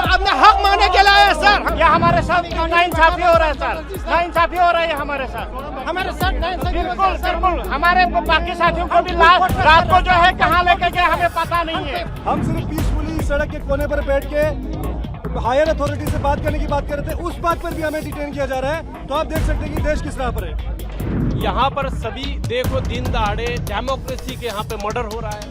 अपना हक मांगने के लिए आए सर। ये हमारे साथ नाइंसाफी हो रहा है सर, नाइंसाफी हो रहा है हमारे साथ बिल्कुल बिल्कुल। हमारे बाकी साथियों को भी रात को जो है कहाँ लेके गए हमें पता नहीं है। हम सिर्फ पीसफुली सड़क के कोने पर बैठ के हायर अथॉरिटी से बात करने की बात कर रहे थे, उस बात पर भी हमें डिटेन किया जा रहा है। तो आप देख सकते हैं कि देश किस राह पर है। यहाँ पर सभी देखो दिन दहाड़े डेमोक्रेसी के यहाँ पे मर्डर हो रहा है।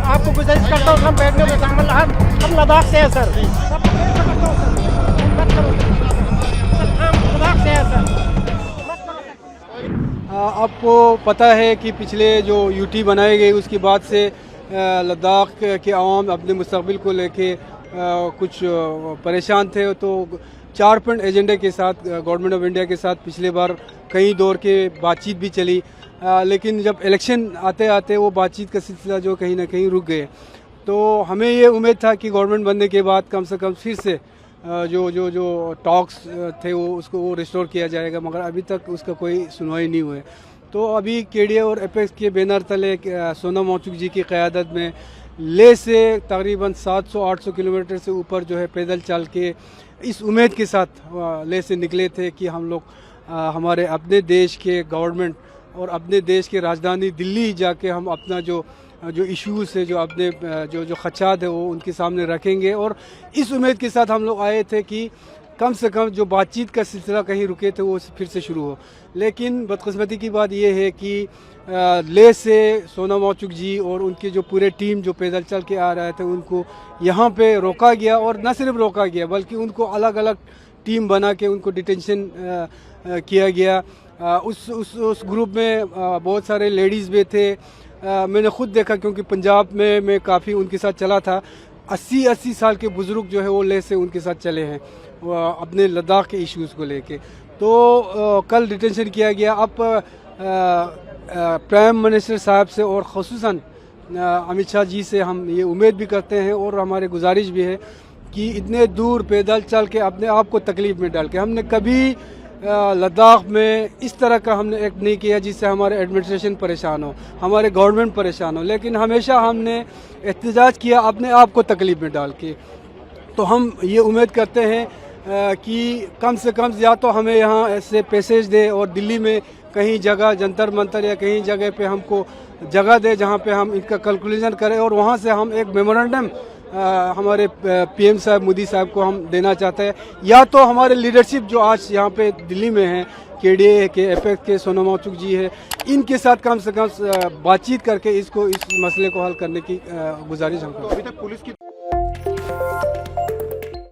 आपको गुजारिश करता हूँ हम बैठने में हम लद्दाख से हैं सर, लद्दाख से हैं सर। आपको पता है कि पिछले जो यूटी बनाई गई उसके बाद से लद्दाख के आवाम अपने मुस्तकबिल को लेके कुछ परेशान थे। तो 4 पॉइंट एजेंडे के साथ गवर्नमेंट ऑफ इंडिया के साथ पिछले बार कई दौर के बातचीत भी चली, लेकिन जब इलेक्शन आते आते वो बातचीत का सिलसिला जो कहीं ना कहीं रुक गए। तो हमें ये उम्मीद था कि गवर्नमेंट बनने के बाद कम से कम फिर से जो टॉक्स थे वो रिस्टोर किया जाएगा, मगर अभी तक उसका कोई सुनवाई नहीं हुई। तो अभी केडीए और एपेक्स के बैनर तले सोनम वांगचुक जी की क़यादत में ले से तकरीबन 700-800 किलोमीटर से ऊपर जो है पैदल चल के इस उम्मीद के साथ ले से निकले थे कि हम लोग हमारे अपने देश के गवर्नमेंट और अपने देश की राजधानी दिल्ली जाके हम अपना जो इश्यूज़ है, जो अपने जो खदशात है वो उनके सामने रखेंगे। और इस उम्मीद के साथ हम लोग आए थे कि कम से कम जो बातचीत का सिलसिला कहीं रुके थे वो फिर से शुरू हो। लेकिन बदकिस्मती की बात यह है कि ले से सोनम वांगचुक जी और उनकी जो पूरे टीम जो पैदल चल के आ रहे थे उनको यहाँ पे रोका गया, और न सिर्फ रोका गया बल्कि उनको अलग अलग टीम बना के उनको डिटेंशन किया गया। उस ग्रुप में बहुत सारे लेडीज़ भी थे। मैंने खुद देखा क्योंकि पंजाब में मैं काफ़ी उनके साथ चला था। 80 साल के बुज़ुर्ग जो है वो ले से उनके साथ चले हैं अपने लद्दाख के इश्यूज़ को लेके। तो कल डिटेंशन किया गया। अब प्राइम मिनिस्टर साहब से और ख़ुसूसन अमित शाह जी से हम ये उम्मीद भी करते हैं और हमारे गुजारिश भी है कि इतने दूर पैदल चल के अपने आप को तकलीफ़ में डाल के हमने कभी लद्दाख में इस तरह का हमने एक्ट नहीं किया जिससे हमारे एडमिनिस्ट्रेशन परेशान हो, हमारे गवर्नमेंट परेशान हो, लेकिन हमेशा हमने एहतजाज किया अपने आप को तकलीफ़ में डाल के। तो हम ये उम्मीद करते हैं कि कम से कम या तो हमें यहाँ ऐसे पैसेज दे और दिल्ली में कहीं जगह जंतर मंतर या कहीं जगह पे हमको जगह दे जहाँ पे हम इनका कैलकुलेशन करें और वहाँ से हम एक मेमोरेंडम हमारे पीएम साहब मोदी साहब को हम देना चाहते हैं। या तो हमारे लीडरशिप जो आज यहाँ पे दिल्ली में है, केडीए के एपेक्स के सोनम वांगचुक जी है, इनके साथ कम से कम बातचीत करके इस मसले को हल करने की गुजारिश हम करते हैं। अभी तक पुलिस की